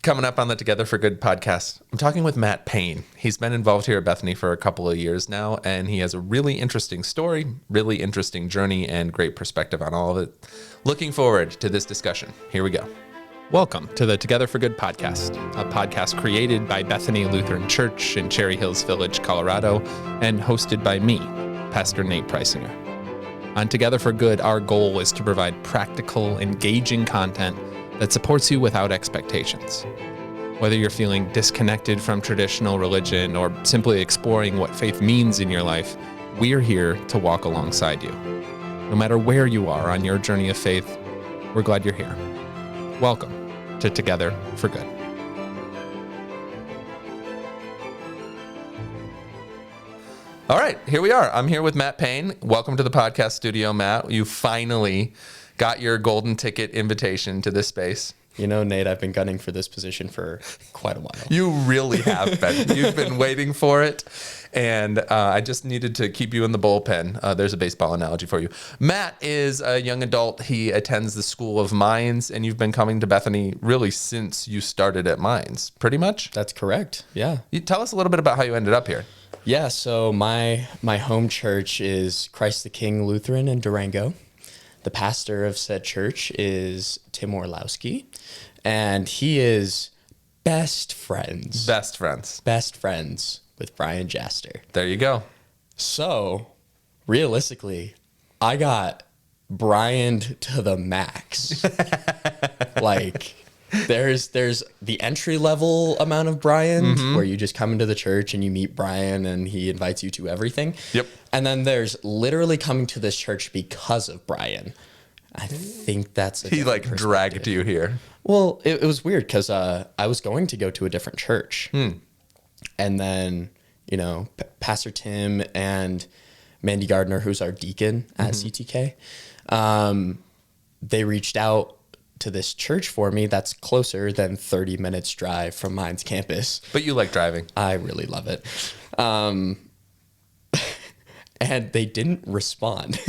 Coming up on the Together for Good podcast, I'm talking with Matt Pane. He's been involved here at Bethany for a couple of years now, and he has a really interesting story, really interesting journey, and great perspective on all of it. Looking forward to this discussion. Here we go. Welcome to the Together for Good podcast, a podcast created by Bethany Lutheran Church in Cherry Hills Village, Colorado, and hosted by me, Pastor Nate Preisinger. On Together for Good, our goal is to provide practical, engaging content that supports you without expectations. Whether you're feeling disconnected from traditional religion or simply exploring what faith means in your life, we are here to walk alongside you. No matter where you are on your journey of faith, we're glad you're here. Welcome to Together for Good. All right, here we are. I'm here with Matt Pane. Welcome to the podcast studio, Matt. You finally got your golden ticket invitation to this space. You know, Nate, I've been gunning for this position for quite a while. You really have been. You've been waiting for it, and I just needed to keep you in the bullpen. There's a baseball analogy for you. Matt is a young adult. He attends the School of Mines, and you've been coming to Bethany really since you started at Mines, pretty much? That's correct, yeah. You tell us a little bit about how you ended up here. Yeah, so my home church is Christ the King Lutheran in Durango. The pastor of said church is Tim Orlowski, and he is best friends with Brian Jaster. There you go. So, realistically, I got Brian to the max. Like, there's the entry level amount of Brian where you just come into the church and you meet Brian and he invites you to everything. Yep. And then there's literally coming to this church because of Brian. I think that's he like dragged you here. Well, it was weird because I was going to go to a different church. And then, you know, Pastor Tim and Mandy Gardner, who's our deacon at CTK, they reached out to this church for me that's closer than 30 minutes drive from Mines campus. But you like driving. I really love it. And they didn't respond.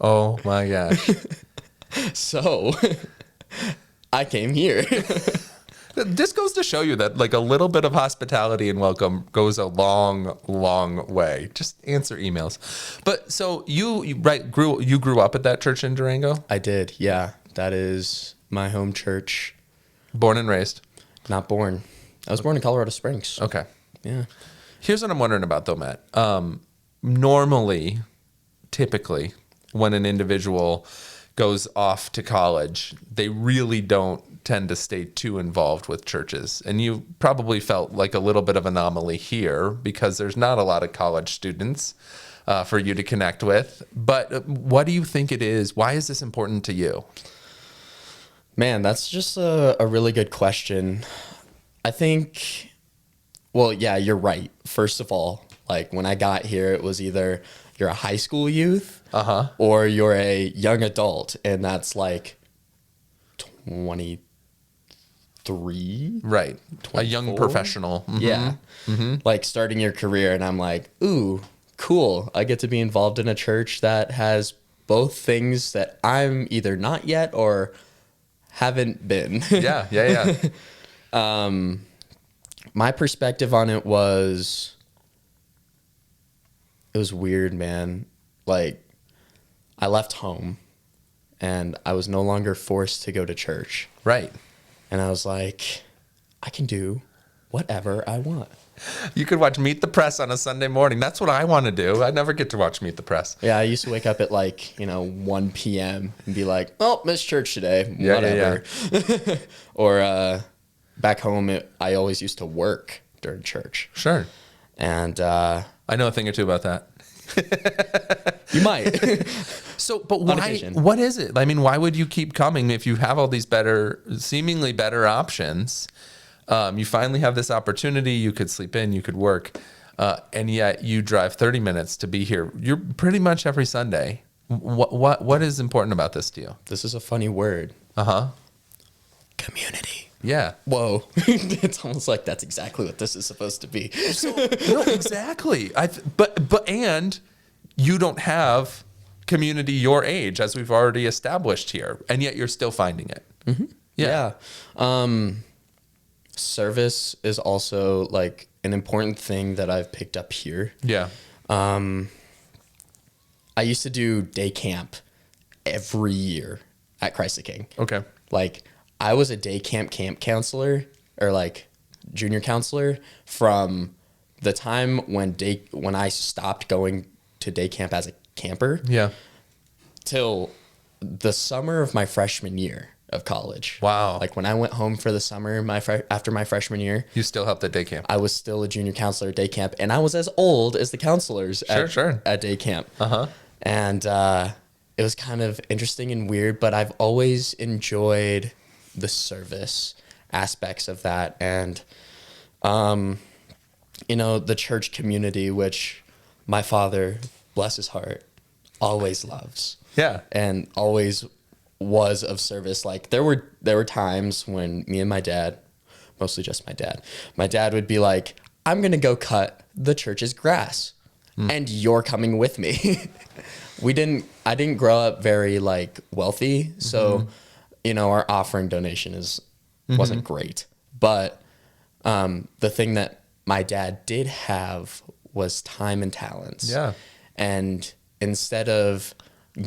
Oh my gosh. So I came here. This goes to show you that like a little bit of hospitality and welcome goes a long, long way. Just answer emails. But so you grew up at that church in Durango? I did, yeah. That is my home church. Born and raised? Not born. I was born in Colorado Springs. Okay. Yeah. Here's what I'm wondering about though, Matt. Normally, typically, when an individual goes off to college, they really don't tend to stay too involved with churches. And you probably felt like a little bit of anomaly here because there's not a lot of college students for you to connect with. But what do you think it is? Why is this important to you? Man, that's just a really good question. I think, well, yeah, you're right. First of all, like when I got here, it was either you're a high school youth or you're a young adult, and that's like 23, right? 24? A young professional. Yeah. Like starting your career, and I'm like, ooh, cool. I get to be involved in a church that has both things that I'm either not yet or haven't been. Yeah. My perspective on it was weird, man. Like, I left home and I was no longer forced to go to church. Right. And I was like, I can do whatever I want. You could watch Meet the Press on a Sunday morning. That's what I want to do. I never get to watch Meet the Press. Yeah, I used to wake up at 1 p.m. and be like, oh, missed church today. Whatever. Yeah. Or back home, I always used to work during church. Sure. And I know a thing or two about that. You might. So, but why? What is it? I mean, why would you keep coming if you have all these seemingly better options? You finally have this opportunity. You could sleep in, you could work, and yet you drive 30 minutes to be here. You're pretty much every Sunday. What is important about this to you? This is a funny word. Community. Yeah. Whoa. It's almost like that's exactly what this is supposed to be. No, exactly. And you don't have community your age, as we've already established here, and yet you're still finding it. Mm-hmm. Yeah. service is also like an important thing that I've picked up here. Yeah. I used to do day camp every year at Christ the King. Okay. Like I was a day camp counselor or like junior counselor from the time when I stopped going to day camp as a camper Yeah. till the summer of my freshman year of college. Wow. Like when I went home for the summer, after my freshman year, You still helped at day camp. I was still a junior counselor at day camp, and I was as old as the counselors Sure. at day camp. Uh-huh. And it was kind of interesting and weird, but I've always enjoyed the service aspects of that. And, the church community, which my father, bless his heart, always loves. Yeah. And always was of service. Like there were times when me and my dad, mostly just my dad would be like, I'm going to go cut the church's grass and you're coming with me. I didn't grow up very like wealthy. So, our offering donation wasn't great, but, the thing that my dad did have was time and talents. Yeah. And instead of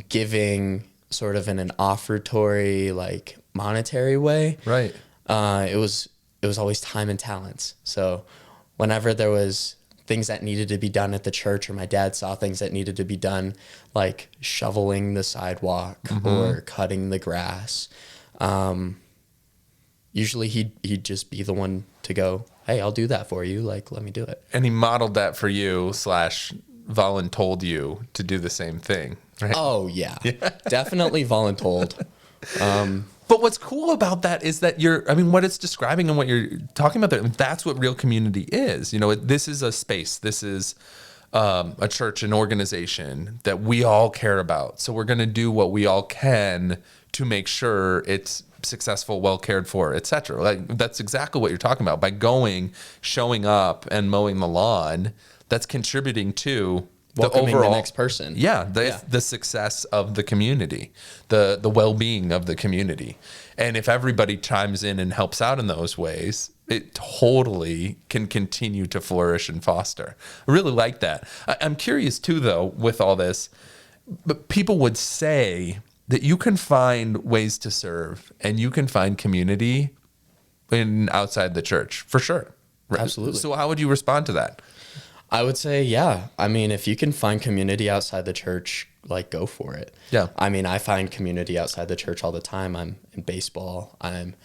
giving sort of in an offertory, like monetary way, Right. it was always time and talents. So whenever there was things that needed to be done at the church, or my dad saw things that needed to be done, like shoveling the sidewalk or cutting the grass, usually he'd just be the one to go, hey, I'll do that for you. Like, let me do it. And he modeled that for you / voluntold you to do the same thing, right? Oh yeah. Definitely voluntold. But what's cool about that is that what it's describing and what you're talking about, that's what real community is. This is a space. This is a church, an organization that we all care about. So we're going to do what we all can to make sure it's successful, well cared for, etc. Like that's exactly what you're talking about. By showing up and mowing the lawn, that's contributing to Welcoming the overall the next person. Yeah, the success of the community, the well-being of the community. And if everybody chimes in and helps out in those ways, it totally can continue to flourish and foster. I really like that. I'm curious too, though, with all this, but people would say that you can find ways to serve and you can find community outside the church, for sure. Absolutely. So how would you respond to that? I would say, yeah. I mean, if you can find community outside the church, like go for it. Yeah. I mean, I find community outside the church all the time. I'm in baseball. I'm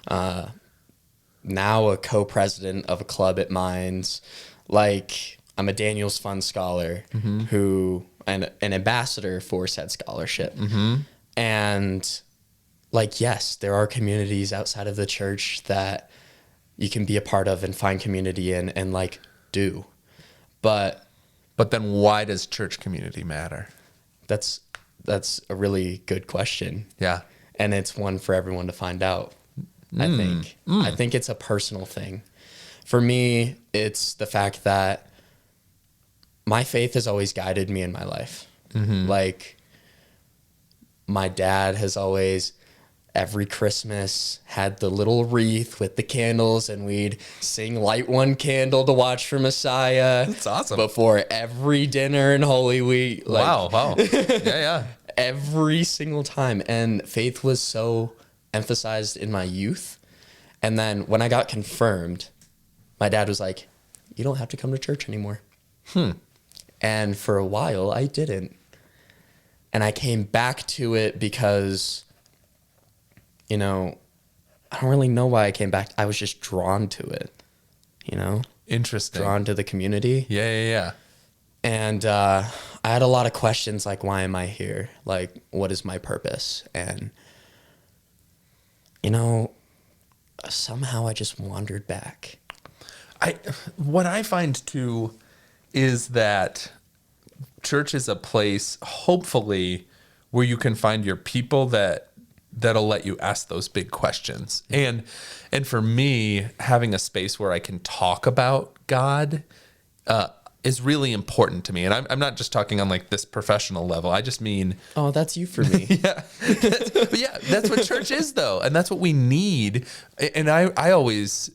now a co-president of a club at Mines. Like I'm a Daniels Fund scholar and an ambassador for said scholarship. And like, yes, there are communities outside of the church that you can be a part of and find community in and like do. But then why does church community matter? that's a really good question. Yeah. And it's one for everyone to find out. I think it's a personal thing. For me, it's the fact that my faith has always guided me in my life. Like my dad has always, every Christmas, had the little wreath with the candles, and we'd sing Light One Candle to Watch for Messiah. That's awesome. Before every dinner in Holy Week. Like, Wow. Yeah. every single time. And faith was so emphasized in my youth. And then when I got confirmed, my dad was like, you don't have to come to church anymore. And for a while, I didn't. And I came back to it because, I don't really know why I came back. I was just drawn to it, Interesting. drawn to the community. Yeah. And I had a lot of questions like, why am I here? Like, what is my purpose? And, somehow I just wandered back. What I find too is that church is a place, hopefully, where you can find your people that'll let you ask those big questions. And for me, having a space where I can talk about God is really important to me. And I'm not just talking on like this professional level. I just mean, Oh, that's you for me. but yeah, that's what church is though. And that's what we need. And I always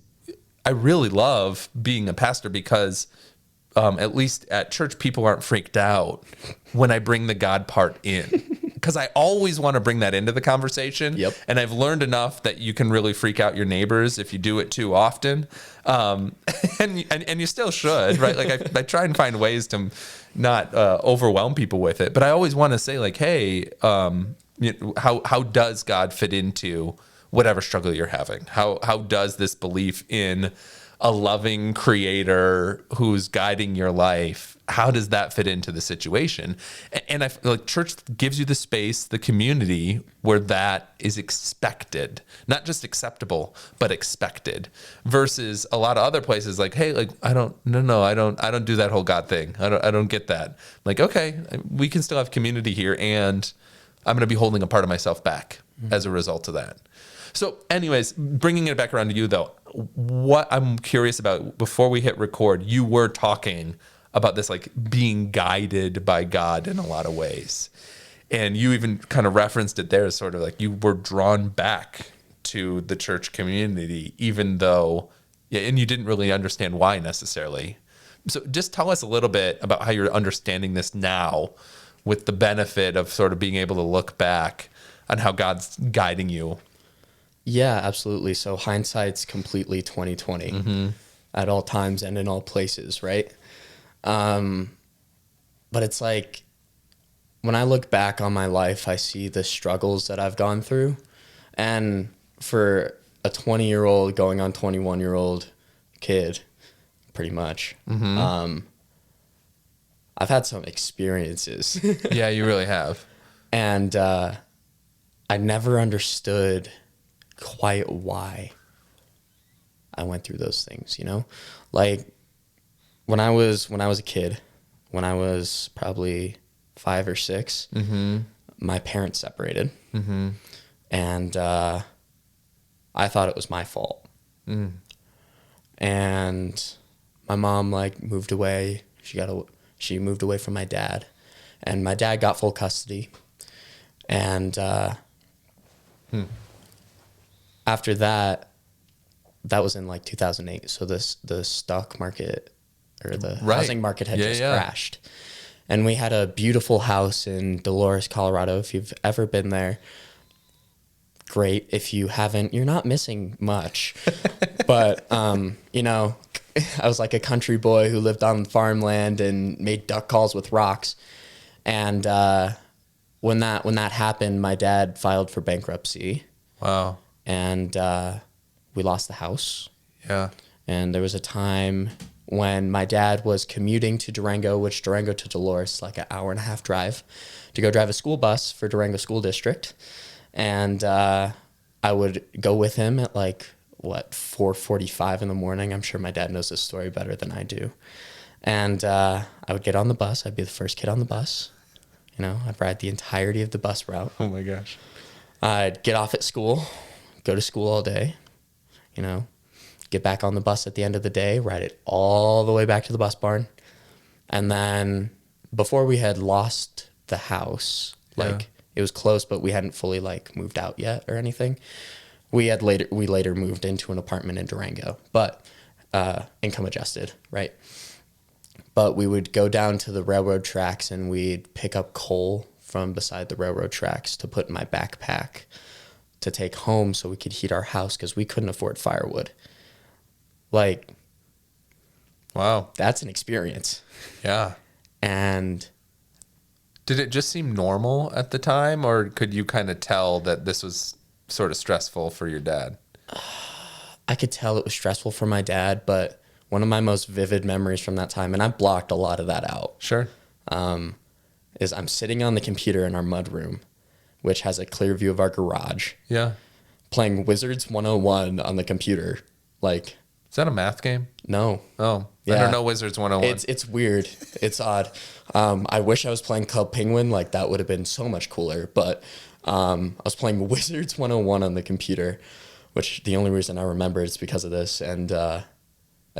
I really love being a pastor because at least at church, people aren't freaked out when I bring the God part in. Because I always want to bring that into the conversation. Yep. And I've learned enough that you can really freak out your neighbors if you do it too often. And you still should, right? Like I try and find ways to not overwhelm people with it. But I always want to say like, hey, how does God fit into whatever struggle you're having? How does this belief in a loving creator who's guiding your life, how does that fit into the situation? And I feel like church gives you the space, the community where that is expected, not just acceptable, but expected, versus a lot of other places like, hey, like, I don't do that whole God thing. I don't get that. Like, okay, we can still have community here, and I'm going to be holding a part of myself back as a result of that. So anyways, bringing it back around to you though, what I'm curious about, before we hit record, you were talking about this, like being guided by God in a lot of ways. And you even kind of referenced it there as sort of like you were drawn back to the church community, even though, and you didn't really understand why necessarily. So just tell us a little bit about how you're understanding this now with the benefit of sort of being able to look back on how God's guiding you. Yeah, absolutely. So hindsight's completely 2020 at all times and in all places, right? But it's like when I look back on my life, I see the struggles that I've gone through. And for a 20-year-old going on 21-year-old kid, pretty much, I've had some experiences. Yeah, you really have. And I never understood quite why I went through those things, you know? Like when I was a kid, when I was probably 5 or 6, my parents separated. And I thought it was my fault. And my mom like moved away. She moved away from my dad, and my dad got full custody. And after that was in like 2008. So the stock market or the housing market had just crashed. And we had a beautiful house in Dolores, Colorado. If you've ever been there, great. If you haven't, you're not missing much. But, you know, I was like a country boy who lived on farmland and made duck calls with rocks. And when that happened, my dad filed for bankruptcy. Wow. And we lost the house. Yeah. And there was a time when my dad was commuting to Durango, which Durango to Dolores, like an hour-and-a-half drive, to go drive a school bus for Durango School District. And I would go with him at like, 4:45 in the morning. I'm sure my dad knows this story better than I do. And I would get on the bus. I'd be the first kid on the bus. You know, I'd ride the entirety of the bus route. Oh my gosh. I'd get off at school, go to school all day, you know, get back on the bus at the end of the day, ride it all the way back to the bus barn. And then before we had lost the house, like it was close, but we hadn't fully like moved out yet or anything. We later moved into an apartment in Durango, but income adjusted, right? But we would go down to the railroad tracks and we'd pick up coal from beside the railroad tracks to put in my backpack to take home so we could heat our house because we couldn't afford firewood. Like, wow, that's an experience. Yeah. And did it just seem normal at the time, or could you kind of tell that this was sort of stressful for your dad? I could tell it was stressful for my dad, but one of my most vivid memories from that time, and I blocked a lot of that out. Sure. Is I'm sitting on the computer in our mudroom, which has a clear view of our garage. Yeah. Playing Wizards 101 on the computer. Like, is that a math game? No. Oh, yeah. I don't know Wizards 101. It's weird. It's odd. I wish I was playing Club Penguin. Like, that would have been so much cooler. But I was playing Wizards 101 on the computer, which the only reason I remember is because of this. And I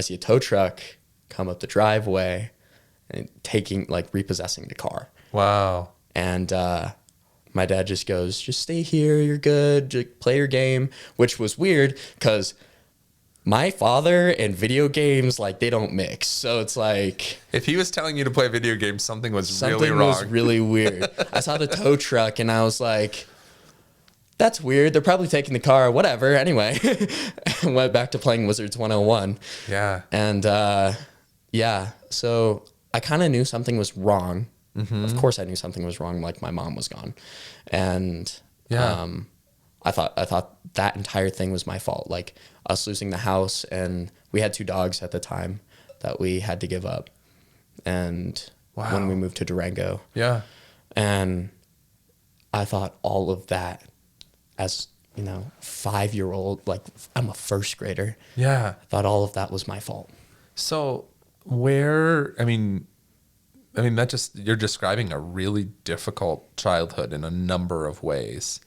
see a tow truck come up the driveway and repossessing the car. Wow. And my dad just goes, just stay here, you're good, just play your game, which was weird because my father and video games, like, they don't mix. So it's like, If he was telling you to play video games, something was something really wrong. was really weird. I saw the tow truck and I was like, that's weird. They're probably taking the car, whatever. Anyway, went back to playing Wizards 101. Yeah. And yeah, so I kind of knew something was wrong. Of course I knew something was wrong, like my mom was gone. And Yeah. I thought that entire thing was my fault. Like us losing the house, and we had 2 dogs at the time that we had to give up. And Wow. when we moved to Durango, Yeah. and I thought all of that as, 5-year-old, like I'm a first grader. Yeah. I thought all of that was my fault. So that just, you're describing a really difficult childhood in a number of ways.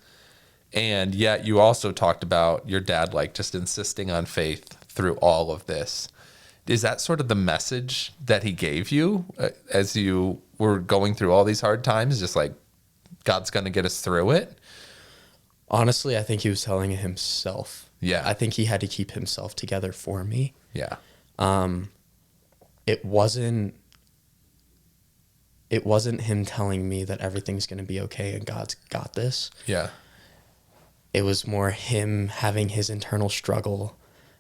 And yet you also talked about your dad, like, just insisting on faith through all of this. Is that sort of the message that he gave you as you were going through all these hard times? Just like, God's going to get us through it? Honestly, I think he was telling it himself. Yeah. I think he had to keep himself together for me. Yeah. It wasn't him telling me that everything's going to be okay and God's got this. Yeah. It was more him having his internal struggle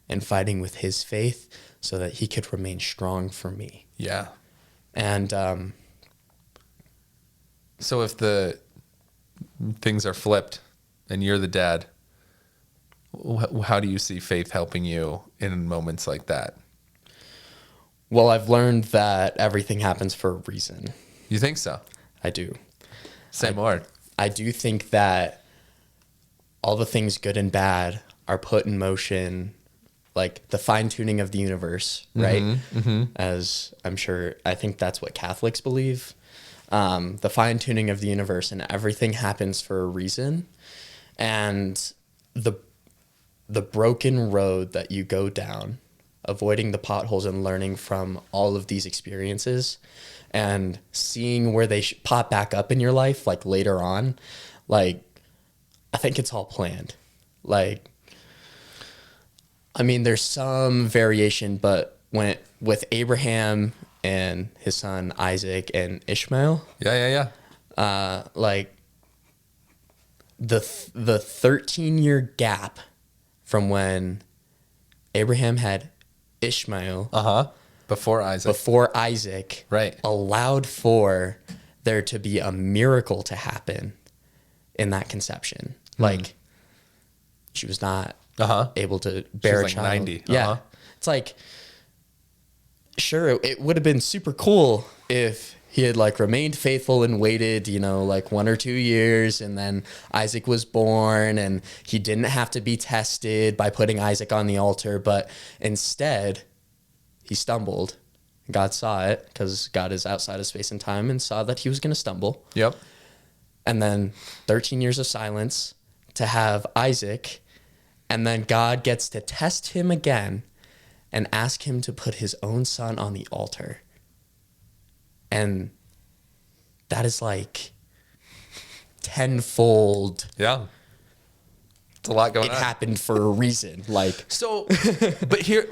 and fighting with his faith so that he could remain strong for me. Yeah. And So if the things are flipped and you're the dad, how do you see faith helping you in moments like that? well, I've learned that everything happens for a reason. You think so? I do. Say more. I do think that all the things good and bad are put in motion, like the fine tuning of the universe, right? As I think that's what Catholics believe. The fine tuning of the universe, and everything happens for a reason. And the broken road that you go down, avoiding the potholes and learning from all of these experiences and seeing where they pop back up in your life, like later on, like, I think it's all planned. Like, I mean, there's some variation, but with Abraham and his son Isaac and Ishmael, Yeah. like the 13-year gap from when Abraham had Ishmael Before Isaac. Right. allowed for there to be a miracle to happen in that conception. Like, she was not able to bear a like child. 90. Yeah. It's like, sure, it would have been super cool if he had like remained faithful and waited, like 1 or 2 years, and then Isaac was born and he didn't have to be tested by putting Isaac on the altar. But instead, he stumbled. God saw it, because God is outside of space and time, and saw that he was going to stumble. Yep. And then 13 years of silence to have Isaac, and then God gets to test him again and ask him to put his own son on the altar. And that is like tenfold. Yeah. It's a lot going It on. happened for a reason. Like, So, but here,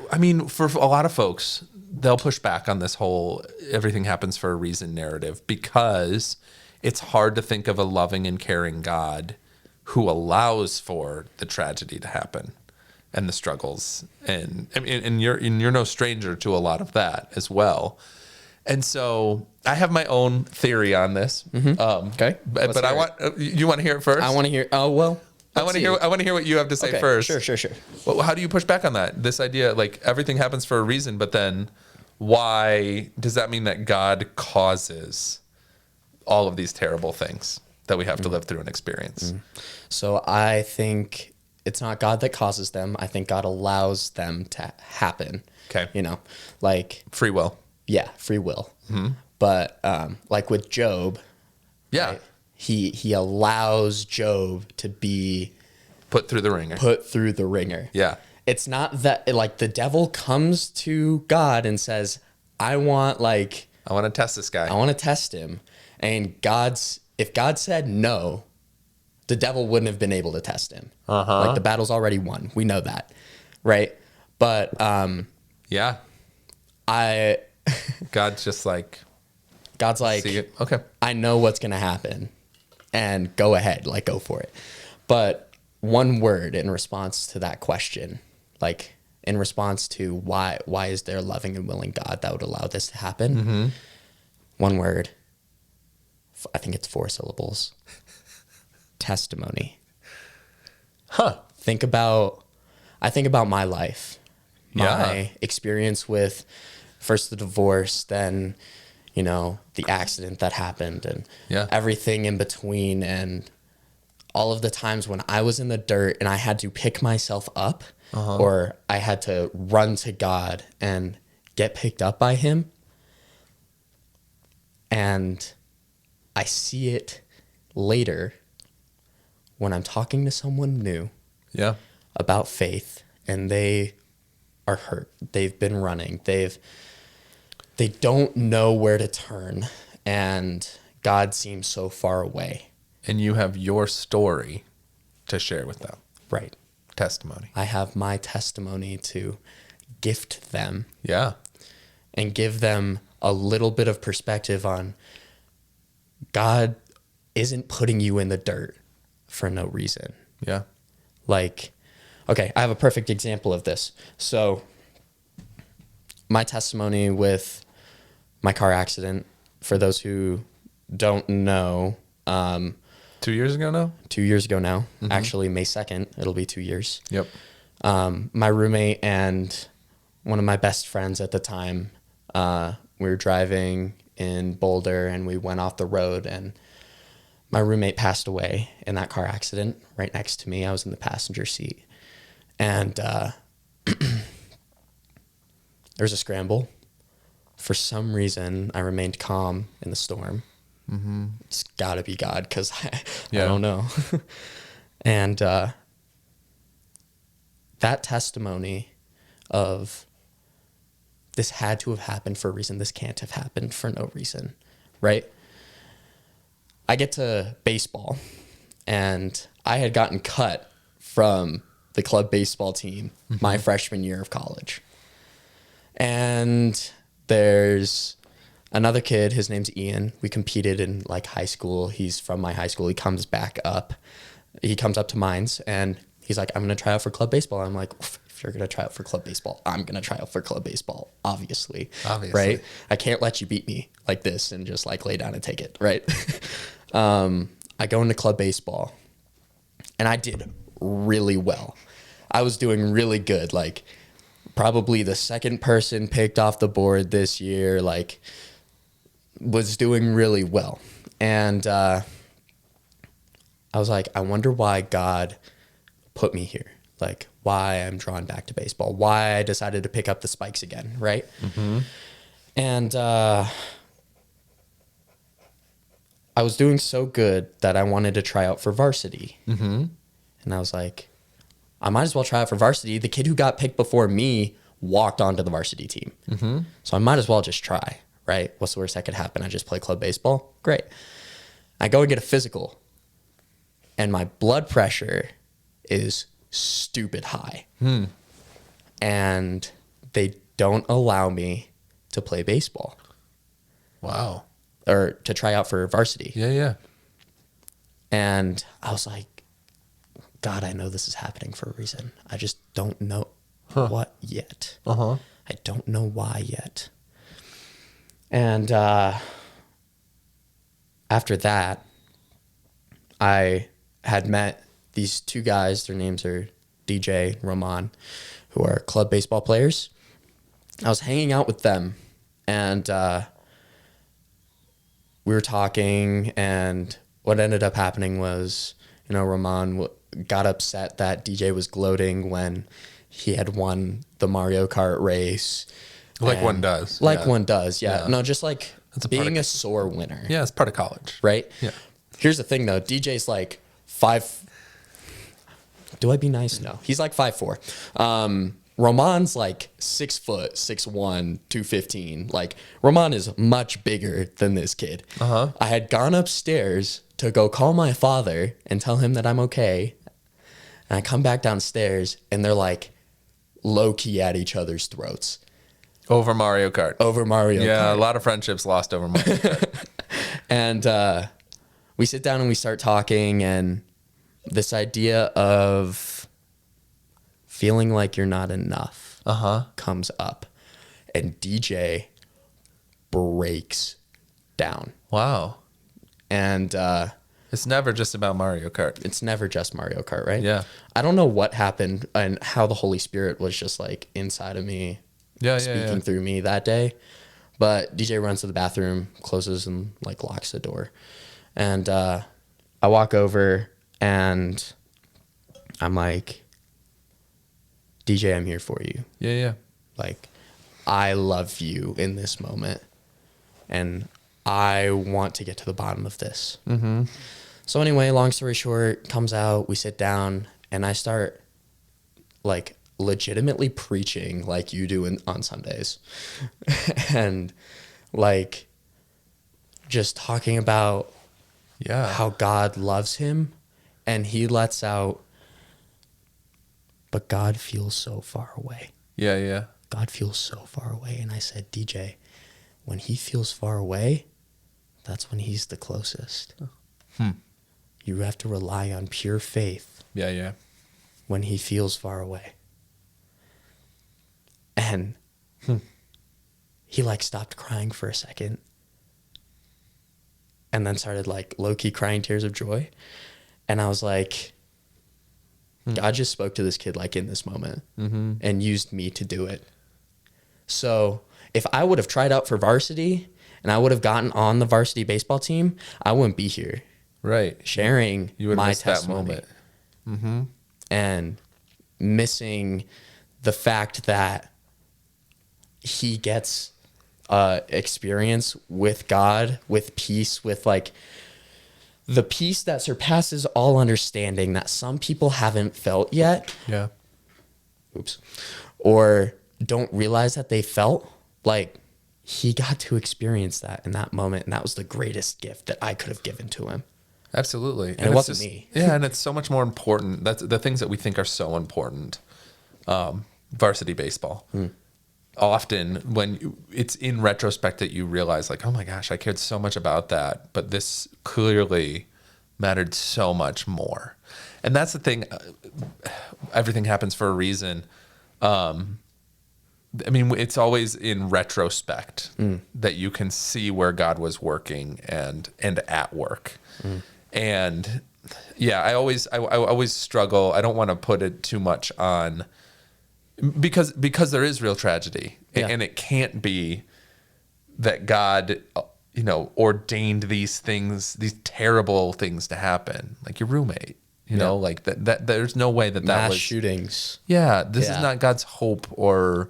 for a lot of folks, they'll push back on this whole everything happens for a reason narrative, because it's hard to think of a loving and caring God who allows for the tragedy to happen and the struggles. And you're no stranger to a lot of that as well. And so I have my own theory on this. okay. But I want, you want to hear it first? I want to hear, I want to hear what you have to say okay, first. Sure. Well, how do you push back on that? This idea, like, everything happens for a reason, but then why does that mean that God causes all of these terrible things that we have to live through and experience? So I think it's not God that causes them. I think God allows them to happen. Okay. Like, Free will. yeah, free will. But like with Job, Yeah. right, he allows Job to be Put through the ringer. put through the ringer. Yeah. It's not that, like, the devil comes to God and says, I want to test this guy. to test him. And if God said no, the devil wouldn't have been able to test him. Like, the battle's already won. We know that, right? But Yeah. I God's just like, God's like, see it. Okay. I know what's going to happen, and go ahead, like, go for it. But one word in response to that question, like in response to why is there a loving and willing God that would allow this to happen? One word. I think it's 4 syllables. Testimony. Huh. I think about my life, my Yeah. experience with first the divorce, then, the accident that happened, and Yeah. everything in between, and all of the times when I was in the dirt and I had to pick myself up, or I had to run to God and get picked up by him. And I see it later when I'm talking to someone new Yeah. about faith, and they are hurt. They've been running. They don't know where to turn, and God seems so far away. And you have your story to share with them. Right. Testimony. I have my testimony to gift them Yeah. and give them a little bit of perspective on God isn't putting you in the dirt for no reason. Yeah. Like, okay, I have a perfect example of this. So my testimony with my car accident, for those who don't know, 2 years ago now? 2 years ago now, actually May 2nd, it'll be 2 years. Yep. My roommate and one of my best friends at the time, we were driving in Boulder and we went off the road, and my roommate passed away in that car accident right next to me. I was in the passenger seat, and there was a scramble. For some reason, I remained calm in the storm. It's got to be God, because I don't know. And that testimony of this had to have happened for a reason. This can't have happened for no reason, right? I get to baseball, and I had gotten cut from the club baseball team my freshman year of college. And there's another kid, his name's Ian. We competed in like high school. He's from my high school. He comes up to Mines, and he's like, I'm going to try out for club baseball. I'm like, if you're going to try out for club baseball, I'm going to try out for club baseball, obviously. Right? I can't let you beat me like this and just like lay down and take it, right? I go into club baseball, and I did really well. I was doing really good, like probably the second person picked off the board this year, like was doing really well. And I was like, I wonder why God put me here, like why I'm drawn back to baseball, why I decided to pick up the spikes again, right? And I was doing so good that I wanted to try out for varsity. And I was like, I might as well try out for varsity. The kid who got picked before me walked onto the varsity team. So I might as well just try, right? What's the worst that could happen? I just play club baseball. Great. I go and get a physical, and my blood pressure is stupid high. And they don't allow me to play baseball. Wow. Or to try out for varsity. Yeah. And I was like, God, I know this is happening for a reason. I just don't know what yet. I don't know why yet. And after that, I had met these two guys. Their names are DJ, Roman, who are club baseball players. I was hanging out with them, and we were talking, and what ended up happening was, Roman got upset that DJ was gloating when he had won the Mario Kart race. Like one does. One does, yeah. No, just like being a sore winner. Yeah, it's part of college. Right? Yeah. Here's the thing, though. DJ's like 5... Do I be nice? No. He's like 5'4". Roman's like 6 foot, 6'1", 215. Like, Roman is much bigger than this kid. I had gone upstairs to go call my father and tell him that I'm okay. And I come back downstairs, and they're like, low key at each other's throats Over Mario Kart. over Mario Yeah, Kart. a lot of friendships lost over Mario Kart. And we sit down and we start talking, and this idea of feeling like you're not enough comes up, and DJ breaks down. Wow. And It's never just about Mario Kart. it's never just Mario Kart, right? Yeah. I don't know what happened and how the Holy Spirit was just like inside of me, speaking through me that day. But DJ runs to the bathroom, closes and like locks the door. And I walk over and I'm like, DJ, I'm here for you. Yeah. Like, I love you in this moment. And I want to get to the bottom of this. Mm-hmm. So anyway, long story short, comes out, we sit down, and I start like legitimately preaching like you do on Sundays. And like just talking about how God loves him, and he lets out, but God feels so far away. Yeah. God feels so far away. And I said, DJ, when he feels far away, that's when he's the closest. You have to rely on pure faith. Yeah. When he feels far away. And he like stopped crying for a second and then started like low-key crying tears of joy. And I was like, God just spoke to this kid like in this moment and used me to do it. So if I would have tried out for varsity and I would have gotten on the varsity baseball team, I wouldn't be here. Right. Sharing You would my miss that testimony moment. and missing the fact that he gets experience with God, with peace, with like the peace that surpasses all understanding that some people haven't felt yet. Yeah. Or don't realize that they felt. Like, he got to experience that in that moment, and that was the greatest gift that I could have given to him. Absolutely. And it wasn't me. Yeah, and it's so much more important. That's the things that we think are so important. Varsity baseball. Often when it's in retrospect that you realize like, oh my gosh, I cared so much about that, but this clearly mattered so much more. And that's the thing. Everything happens for a reason. I mean, it's always in retrospect that you can see where God was working and at work. And yeah, I always struggle. I don't want to put it too much on because there is real tragedy, and it can't be that God, ordained these things, these terrible things to happen, like your roommate. You know, like that there's no way that Mass was shootings. Yeah, this is not God's hope or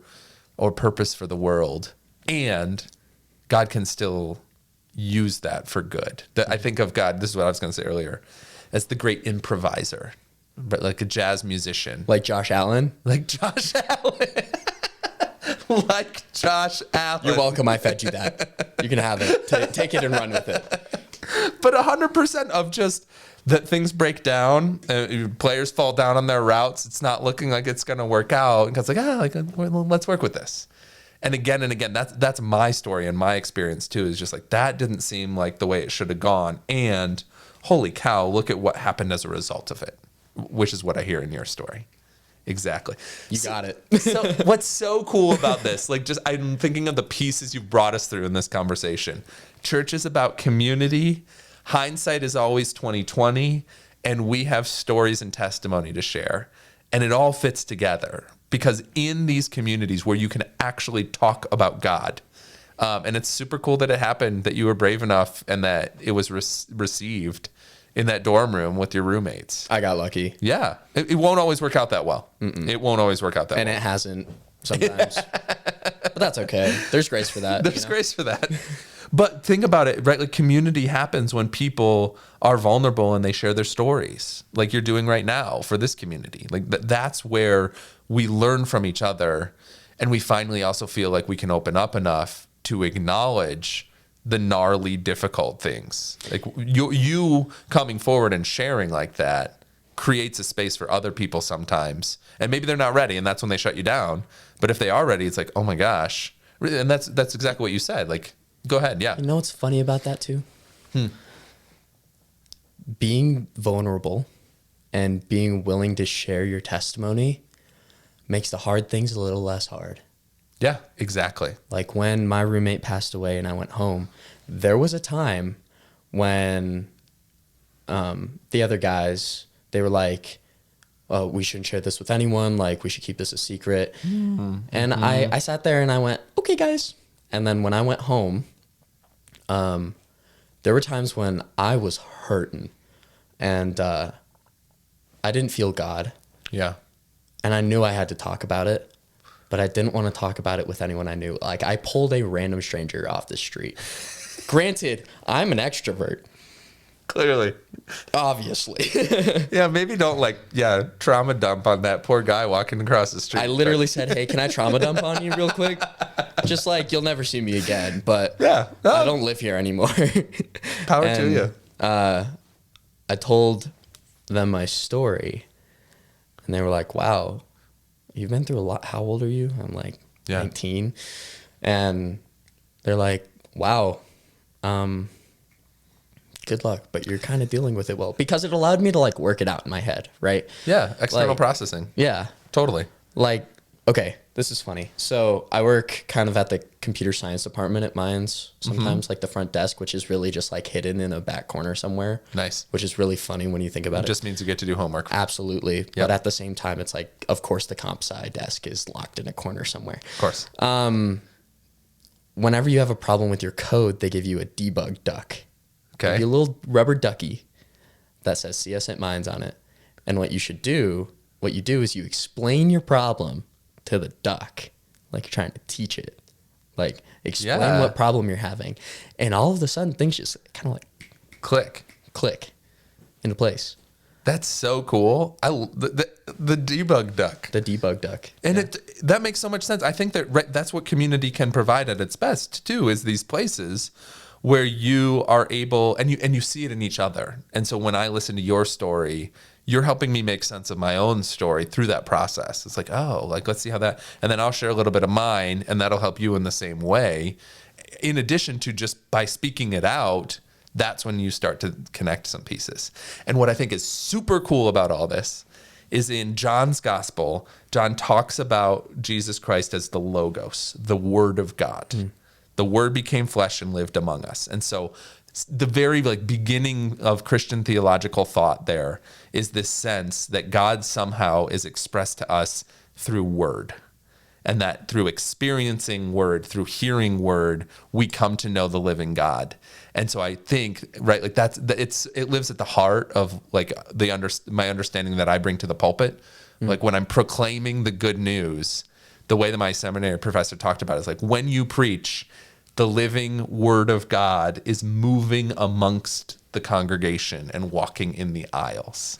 purpose for the world, and God can still use that for good. I think of God, this is what I was going to say earlier, as the great improviser, but like a jazz musician. Like Josh Allen? Like Josh Allen. Like Josh Allen. You're welcome. I fed you that. You can have it. Take it and run with it. But 100% of just that things break down, players fall down on their routes. It's not looking like it's going to work out. And God's like, let's work with this. And again, that's my story and my experience too, is just like, that didn't seem like the way it should have gone. And holy cow, look at what happened as a result of it, which is what I hear in your story. Exactly. You got it. So what's so cool about this, like, just I'm thinking of the pieces you've brought us through in this conversation. Church is about community. Hindsight is always 2020, and we have stories and testimony to share. And it all fits together because in these communities where you can actually talk about God, and it's super cool that it happened, that you were brave enough and that it was received in that dorm room with your roommates. I got lucky. Yeah. It won't always work out that well. It won't always work out that well. And it hasn't sometimes. But that's okay. There's grace for that. There's grace for that. But think about it, right? Like, community happens when people are vulnerable and they share their stories, like you're doing right now for this community. Like that's where we learn from each other, and we finally also feel like we can open up enough to acknowledge the gnarly, difficult things. Like you coming forward and sharing like that creates a space for other people sometimes. And maybe they're not ready, and that's when they shut you down. But if they are ready, it's like, oh my gosh. And that's exactly what you said. Like, go ahead. Yeah. You know what's funny about that too? Being vulnerable and being willing to share your testimony makes the hard things a little less hard. Yeah, exactly. Like when my roommate passed away and I went home, there was a time when the other guys, they were like, oh, we shouldn't share this with anyone. Like, we should keep this a secret. And I sat there and I went, okay, guys. And then when I went home, there were times when I was hurting and I didn't feel God. Yeah. And I knew I had to talk about it, but I didn't want to talk about it with anyone I knew. Like, I pulled a random stranger off the street. Granted, I'm an extrovert. Clearly. Obviously. Yeah, maybe don't trauma dump on that poor guy walking across the street. I literally said, hey, can I trauma dump on you real quick? Just like, you'll never see me again, but yeah, I don't live here anymore. Power to you. I told them my story, and they were like, wow, you've been through a lot. How old are you? I'm like, 19. And they're like, wow, good luck, but you're kind of dealing with it well, because it allowed me to like work it out in my head, right? Yeah, external processing. Yeah. Totally. Like, okay, this is funny. So I work kind of at the computer science department at Mines sometimes, like the front desk, which is really just like hidden in a back corner somewhere. Nice. Which is really funny when you think about it. Just means you get to do homework. Absolutely. Yep. But at the same time, it's like, of course, the comp sci desk is locked in a corner somewhere. Of course. Whenever you have a problem with your code, they give you a debug duck. Okay. Give you a little rubber ducky that says CS at Mines on it. And what you do is you explain your problem to the duck, like you're trying to teach it. Like, explain what problem you're having. And all of a sudden, things just kind of like click into place. That's so cool. The debug duck. The debug duck. And that makes so much sense. I think that's what community can provide at its best too, is these places where you are able, and you see it in each other. And so when I listen to your story, you're helping me make sense of my own story through that process. It's like, oh, like, let's see how that, and then I'll share a little bit of mine, and that'll help you in the same way. In addition to just by speaking it out, that's when you start to connect some pieces. And what I think is super cool about all this is in John's gospel, John talks about Jesus Christ as the Logos, the Word of God. The Word became flesh and lived among us. And so the very beginning of Christian theological thought there is this sense that God somehow is expressed to us through Word. And that through experiencing Word, through hearing Word, we come to know the living God. And so I think, right, like it lives at the heart of like my understanding that I bring to the pulpit. Like when I'm proclaiming the good news, the way that my seminary professor talked about it is like when you preach, the living Word of God is moving amongst the congregation and walking in the aisles,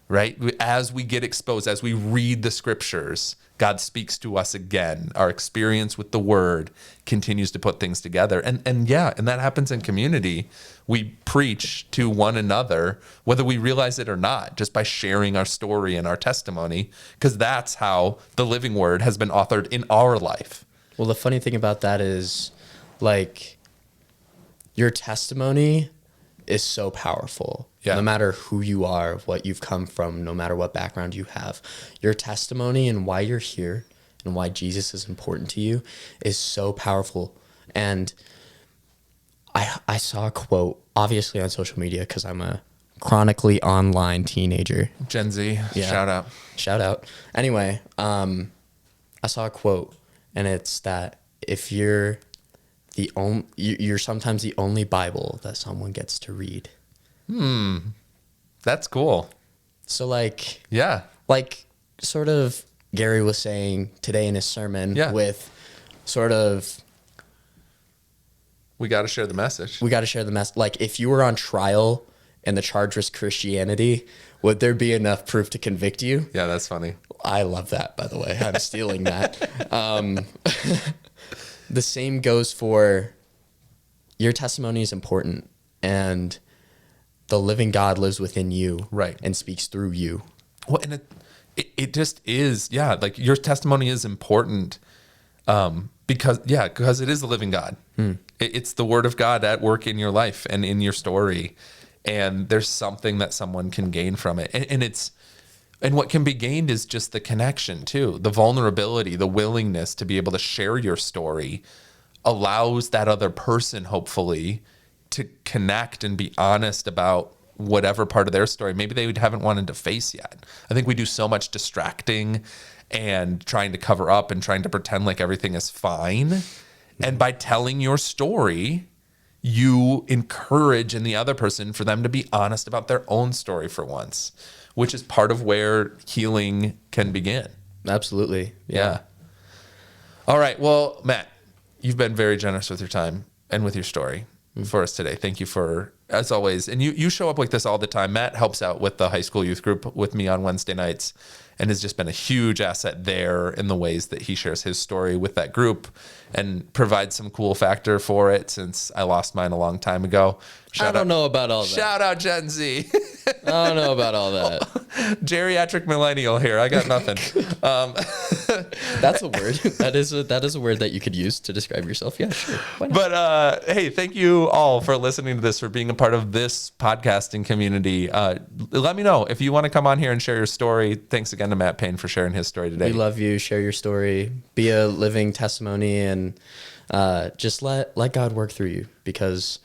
right? As we get exposed, as we read the scriptures, God speaks to us again. Our experience with the Word continues to put things together. And that happens in community. We preach to one another, whether we realize it or not, just by sharing our story and our testimony, because that's how the living Word has been authored in our life. Well, the funny thing about that is, like, your testimony is so powerful. Yeah. No matter who you are, what you've come from, no matter what background you have, your testimony and why you're here and why Jesus is important to you is so powerful. And I saw a quote, obviously on social media, because I'm a chronically online teenager. Gen Z, yeah. Shout out. Anyway, I saw a quote, and it's that if you're you're sometimes the only Bible that someone gets to read. That's cool. So like, yeah, like sort of Gary was saying today in his sermon, with sort of, we got to share the message. Like if you were on trial and the charge was Christianity, would there be enough proof to convict you? Yeah, that's funny. I love that, by the way. I'm stealing that. The same goes for your testimony is important. And the living God lives within you, Right. and speaks through you. Well, and it just is, yeah, like your testimony is important because it is the living God. It's the word of God at work in your life and in your story. And there's something that someone can gain from it. And what can be gained is just the connection too, the vulnerability, the willingness to be able to share your story allows that other person, hopefully, to connect and be honest about whatever part of their story maybe they haven't wanted to face yet. I think we do so much distracting and trying to cover up and trying to pretend like everything is fine. And by telling your story, you encourage in the other person for them to be honest about their own story for once, which is part of where healing can begin. Absolutely. Yeah. All right. Well, Matt, you've been very generous with your time and with your story for us today. Thank you for, as always. And you show up like this all the time. Matt helps out with the high school youth group with me on Wednesday nights and has just been a huge asset there in the ways that he shares his story with that group and provides some cool factor for it since I lost mine a long time ago. I don't know about all that. Shout out Gen Z. I don't know about all that. Geriatric millennial here. I got nothing. That's a word. That is a word that you could use to describe yourself. Yeah, sure. Why not? But hey, thank you all for listening to this, for being a part of this podcasting community. Let me know if you want to come on here and share your story. Thanks again to Matt Payne for sharing his story today. We love you. Share your story. Be a living testimony, and just let God work through you, because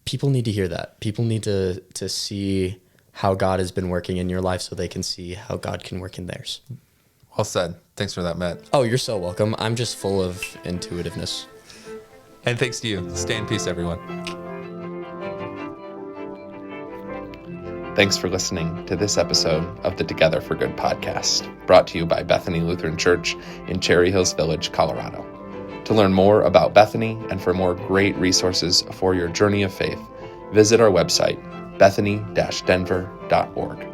people need to hear that. People need to see how God has been working in your life so they can see how God can work in theirs. Well said. Thanks for that, Matt. Oh, you're so welcome. I'm just full of intuitiveness. And thanks to you. Stay in peace, everyone. Thanks for listening to this episode of the Together for Good podcast, brought to you by Bethany Lutheran Church in Cherry Hills Village, Colorado. To learn more about Bethany and for more great resources for your journey of faith, visit our website, bethany-denver.org.